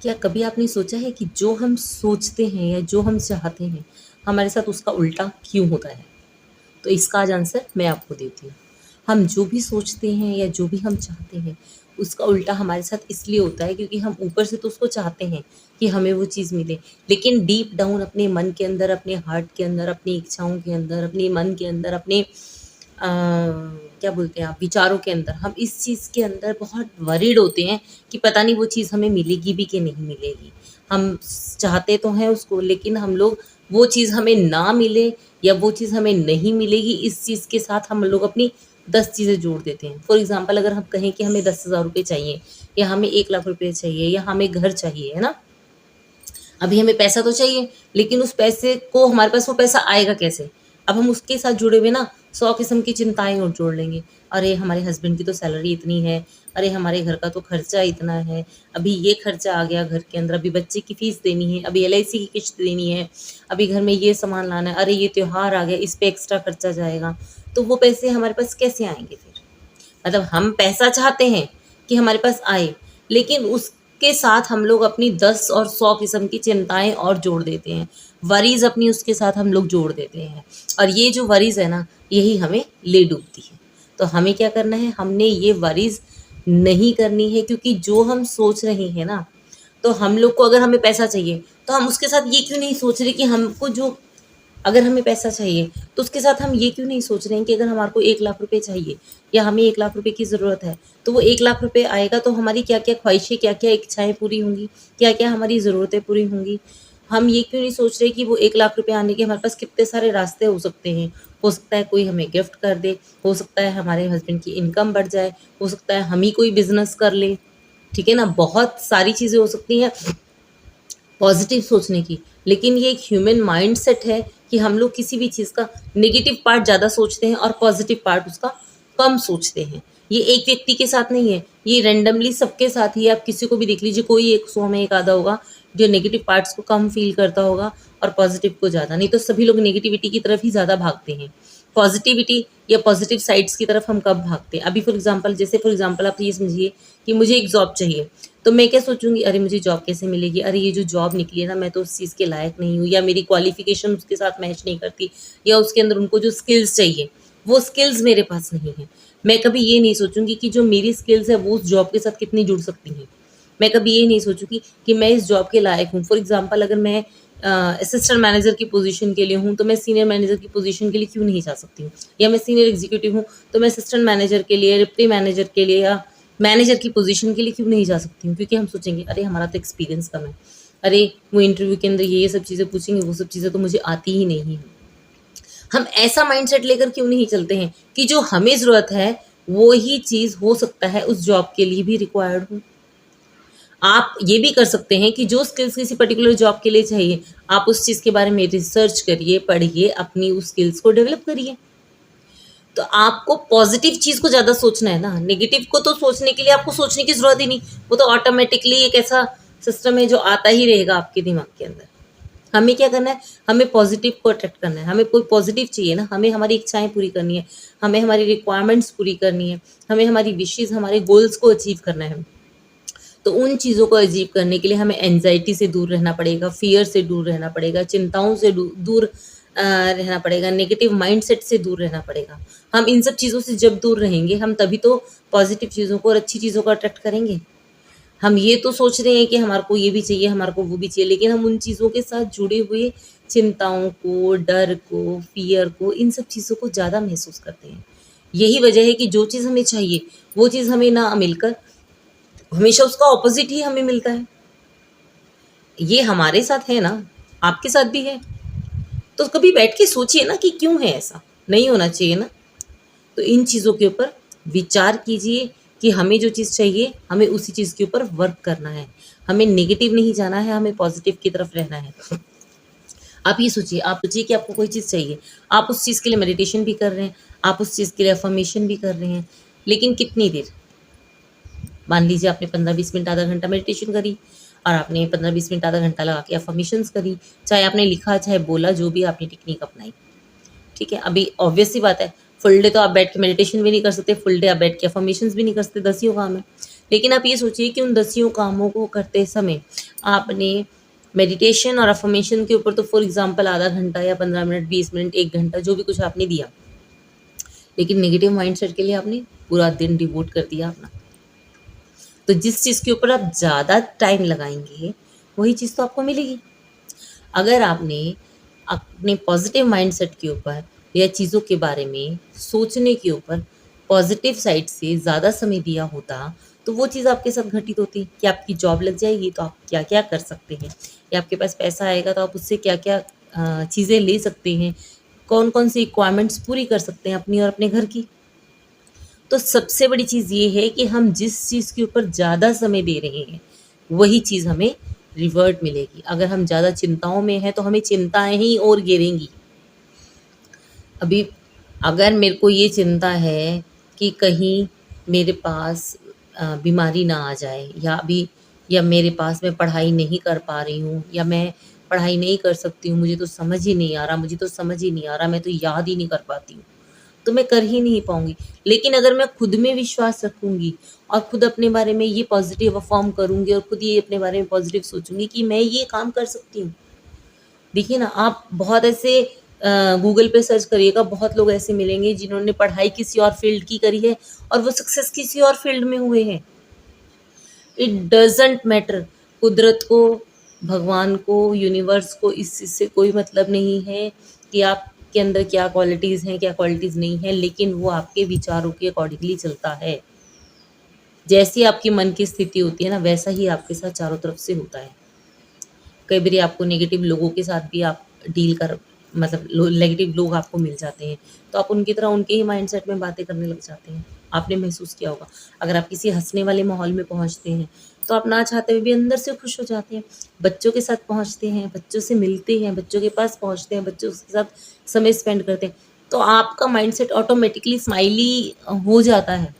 क्या कभी आपने सोचा है कि जो हम सोचते हैं या जो हम चाहते हैं, हमारे साथ उसका उल्टा क्यों होता है? तो इसका आज आंसर मैं आपको देती हूँ। हम जो भी सोचते हैं या जो भी हम चाहते हैं, उसका उल्टा हमारे साथ इसलिए होता है क्योंकि हम ऊपर से तो उसको चाहते हैं कि हमें वो चीज़ मिले, लेकिन डीप डाउन अपने मन के अंदर, अपने हार्ट के अंदर, अपनी इच्छाओं के अंदर, अपने मन के अंदर, अपने क्या बोलते हैं आप, विचारों के अंदर हम इस चीज़ के अंदर बहुत वरीड होते हैं कि पता नहीं वो चीज़ हमें मिलेगी भी कि नहीं मिलेगी। हम चाहते तो हैं उसको, लेकिन हम लोग वो चीज़ हमें ना मिले या वो चीज़ हमें नहीं मिलेगी, इस चीज़ के साथ हम लोग अपनी 10 चीज़ें जोड़ देते हैं। फॉर एग्ज़ाम्पल अगर हम कहें कि हमें 10,000 रुपए चाहिए या हमें 1 लाख रुपए चाहिए या हमें घर चाहिए, है ना? अभी हमें पैसा तो चाहिए, लेकिन उस पैसे को हमारे पास वो पैसा आएगा कैसे? अब हम उसके साथ जुड़े हुए ना 100 किस्म की चिंताएँ और जोड़ लेंगे। अरे! हमारे हस्बैंड की तो सैलरी इतनी है, अरे! हमारे घर का तो खर्चा इतना है, अभी ये खर्चा आ गया घर के अंदर, अभी बच्चे की फ़ीस देनी है, अभी एलआईसी की किश्त देनी है, अभी घर में ये सामान लाना है, अरे! ये त्योहार आ गया, इस पे एक्स्ट्रा खर्चा जाएगा। तो वो पैसे हमारे पास कैसे आएँगे फिर? मतलब हम पैसा चाहते हैं कि हमारे पास आए, लेकिन उसके साथ हम लोग अपनी 10 और 100 किस्म की चिंताएँ और जोड़ देते हैं। वरीज़ अपनी उसके साथ हम लोग जोड़ देते हैं और ये जो वरीज़ है ना, यही हमें ले डूबती है। तो हमें क्या करना है, हमने ये वरीज़ नहीं करनी है, क्योंकि जो हम सोच रहे हैं ना, तो हम लोग को अगर हमें पैसा चाहिए, तो हम उसके साथ ये क्यों नहीं सोच रहे कि हमको जो, अगर हमें पैसा चाहिए, तो उसके साथ हम ये क्यों नहीं सोच रहे हैं कि अगर हमारे को 1 लाख रुपए चाहिए या हमें 1 लाख रुपए की ज़रूरत है, तो वो 1 लाख रुपए आएगा तो हमारी क्या-क्या ख्वाहिशें, क्या-क्या इच्छाएँ पूरी होंगी, क्या-क्या हमारी ज़रूरतें पूरी होंगी। हम ये क्यों नहीं सोच रहे कि वो 1 लाख रुपए आने के हमारे पास कितने सारे रास्ते हो सकते हैं। हो सकता है कोई हमें गिफ्ट कर दे, हो सकता है हमारे हस्बैंड की इनकम बढ़ जाए, हो सकता है हम ही कोई बिज़नेस कर लें, ठीक है ना? बहुत सारी चीज़ें हो सकती हैं पॉजिटिव सोचने की, लेकिन ये एक ह्यूमन माइंडसेट है कि हम लोग किसी भी चीज़ का नेगेटिव पार्ट ज़्यादा सोचते हैं और पॉजिटिव पार्ट उसका कम सोचते हैं। ये एक व्यक्ति के साथ नहीं है, ये रैंडमली सबके साथ ही है। आप किसी को भी देख लीजिए, कोई 100 में एक आधा होगा जो नेगेटिव पार्ट्स को कम फ़ील करता होगा और पॉजिटिव को ज़्यादा, नहीं तो सभी लोग नेगेटिविटी की तरफ ही ज़्यादा भागते हैं। पॉजिटिविटी या पॉजिटिव साइड्स की तरफ हम कब भागते हैं? अभी फॉर एग्ज़ाम्पल आप ये समझिए कि मुझे एक जॉब चाहिए, तो मैं क्या सोचूँगी, अरे मुझे जॉब कैसे मिलेगी? अरे ये जो जॉब निकली है ना, मैं तो उस चीज़ के लायक नहीं हूँ, या मेरी क्वालिफ़िकेशन उसके साथ मैच नहीं करती, या उसके अंदर उनको जो स्किल्स चाहिए, वो स्किल्स मेरे पास नहीं है। मैं कभी ये नहीं सोचूँगी कि जो मेरी स्किल्स है वो उस जॉब के साथ कितनी जुड़ सकती हैं। मैं कभी ये नहीं सोचूँगी कि मैं इस जॉब के लायक हूँ। फॉर एग्ज़ाम्पल अगर मैं असिस्टेंट मैनेजर की पोज़ीशन के लिए हूँ, तो मैं सीनियर मैनेजर की पोज़ीशन के लिए क्यों नहीं जा सकती हूँ? या मैं सीनियर एग्ज़ीक्यूटिव हूँ, तो मैं असिस्टेंट मैनेजर के लिए, डिप्टी मैनेजर के लिए या मैनेजर की पोजीशन के लिए क्यों नहीं जा सकती हूँ? क्योंकि हम सोचेंगे अरे हमारा तो एक्सपीरियंस कम है। अरे वो इंटरव्यू के अंदर ये सब चीज़ें पूछेंगे, वो सब चीज़ें तो मुझे आती ही नहीं हैं। हम ऐसा माइंडसेट लेकर क्यों नहीं चलते हैं कि जो हमें ज़रूरत है, वो ही चीज़ हो सकता है उस जॉब के लिए भी रिक्वायर्ड हो। आप ये भी कर सकते हैं कि जो स्किल्स किसी पर्टिकुलर जॉब के लिए चाहिए, आप उस चीज़ के बारे में रिसर्च करिए, पढ़िए, अपनी उस स्किल्स को डेवलप करिए। तो आपको पॉजिटिव चीज़ को ज़्यादा सोचना है ना, नेगेटिव को तो सोचने के लिए आपको सोचने की ज़रूरत ही नहीं, वो तो ऑटोमेटिकली एक ऐसा सिस्टम है जो आता ही रहेगा आपके दिमाग के अंदर। हमें क्या करना है, हमें पॉजिटिव को अट्रैक्ट करना है, हमें कोई पॉजिटिव चाहिए ना, हमें हमारी इच्छाएँ पूरी करनी है, हमें हमारी रिक्वायरमेंट्स पूरी करनी है, हमें हमारी विशेज़, हमारे गोल्स को अचीव करना है। तो उन चीज़ों को अचीव करने के लिए हमें एंग्ज़ायटी से दूर रहना पड़ेगा, फ़ियर से दूर रहना पड़ेगा, चिंताओं से दूर रहना पड़ेगा, नेगेटिव माइंडसेट से दूर रहना पड़ेगा। हम इन सब चीज़ों से जब दूर रहेंगे, हम तभी तो पॉज़िटिव चीज़ों को और अच्छी चीज़ों को अट्रैक्ट करेंगे। हम ये तो सोच रहे हैं कि हमारे को ये भी चाहिए, हमारे को वो भी चाहिए, लेकिन हम उन चीज़ों के साथ जुड़े हुए चिंताओं को, डर को, फ़ियर को, इन सब चीज़ों को ज़्यादा महसूस करते हैं। यही वजह है कि जो चीज़ हमें चाहिए, वो चीज़ हमें ना मिलकर हमेशा उसका ऑपोज़िट ही हमें मिलता है। ये हमारे साथ है ना, आपके साथ भी है। तो कभी बैठ के सोचिए ना कि क्यों है ऐसा? नहीं होना चाहिए ना? तो इन चीज़ों के ऊपर विचार कीजिए कि हमें जो चीज़ चाहिए, हमें उसी चीज़ के ऊपर वर्क करना है। हमें नेगेटिव नहीं जाना है, हमें पॉज़िटिव की तरफ रहना है। आप सोचिए कि आपको कोई चीज़ चाहिए, आप उस चीज़ के लिए मेडिटेशन भी कर रहे हैं, आप उस चीज़ के लिए अफ़र्मेशन भी कर रहे हैं, लेकिन कितनी देर? मान लीजिए आपने 15-20 मिनट आधा घंटा मेडिटेशन करी और आपने 15-20 मिनट आधा घंटा लगा के अफ़र्मेशंस करी, चाहे आपने लिखा, चाहे बोला, जो भी आपने टेक्नीक अपनाई, ठीक है? अभी ऑब्वियस सी बात है, फुल डे तो आप बैठ के मेडिटेशन भी नहीं कर सकते, फुल डे आप बैठ के अफ़र्मेशंस भी नहीं कर सकते, 10 ही काम है। लेकिन आप ये सोचिए कि उन 10 कामों को करते समय आपने मेडिटेशन और अफ़र्मेशन के ऊपर तो फॉर एग्ज़ाम्पल आधा घंटा या 15 मिनट, 20 मिनट, 1 घंटा जो भी कुछ आपने दिया, लेकिन नेगेटिव माइंडसेट के लिए आपने पूरा दिन डिवोट कर दिया अपना। तो जिस चीज़ के ऊपर आप ज़्यादा टाइम लगाएँगे, वही चीज़ तो आपको मिलेगी। अगर आपने अपने पॉजिटिव माइंडसेट के ऊपर या चीज़ों के बारे में सोचने के ऊपर पॉजिटिव साइड से ज़्यादा समय दिया होता, तो वो चीज़ आपके साथ घटित होती कि आपकी जॉब लग जाएगी तो आप क्या-क्या कर सकते हैं, या आपके पास पैसा आएगा तो आप उससे क्या-क्या चीज़ें ले सकते हैं, कौन-कौन सी रिक्वायरमेंट्स पूरी कर सकते हैं अपनी और अपने घर की। तो सबसे बड़ी चीज़ ये है कि हम जिस चीज़ के ऊपर ज़्यादा समय दे रहे हैं, वही चीज़ हमें रिवर्ट मिलेगी। अगर हम ज़्यादा चिंताओं में हैं, तो हमें चिंताएँ ही और घेरेंगी। अभी अगर मेरे को ये चिंता है कि कहीं मेरे पास बीमारी ना आ जाए, या मेरे पास मैं पढ़ाई नहीं कर पा रही हूँ, या मैं पढ़ाई नहीं कर सकती हूँ, मुझे तो समझ ही नहीं आ रहा, मैं तो याद ही नहीं कर पाती हूँ, तो मैं कर ही नहीं पाऊँगी। लेकिन अगर मैं खुद में विश्वास रखूँगी और खुद अपने बारे में ये पॉज़िटिव अफ़र्म करूँगी और खुद ये अपने बारे में पॉज़िटिव सोचूँगी कि मैं ये काम कर सकती हूँ। देखिए ना, आप बहुत ऐसे गूगल पे सर्च करिएगा, बहुत लोग ऐसे मिलेंगे जिन्होंने पढ़ाई किसी और फ़ील्ड की करी है और वो सक्सेस किसी और फ़ील्ड में हुए हैं। It doesn't matter. कुदरत को, भगवान को, यूनिवर्स को इस चीज़ से कोई मतलब नहीं है कि आपके अंदर क्या क्वालिटीज़ हैं, क्या क्वालिटीज़ नहीं हैं, लेकिन वो आपके विचारों के अकॉर्डिंगली चलता है। जैसी आपकी मन की स्थिति होती है ना, वैसा ही आपके साथ चारों तरफ से होता है। कई बारी आपको नेगेटिव लोगों के साथ भी आप डील कर मतलब नेगेटिव लोग आपको मिल जाते हैं, तो आप उनकी तरह उनके ही माइंडसेट में बातें करने लग जाते हैं। आपने महसूस किया होगा। अगर आप किसी हँसने वाले माहौल में पहुँचते हैं, तो आप ना चाहते हुए भी अंदर से खुश हो जाते हैं। बच्चों के साथ पहुँचते हैं, बच्चों से मिलते हैं, बच्चों के पास पहुँचते हैं, बच्चों के साथ समय स्पेंड करते हैं, तो आपका माइंडसेट ऑटोमेटिकली स्माइली हो जाता है।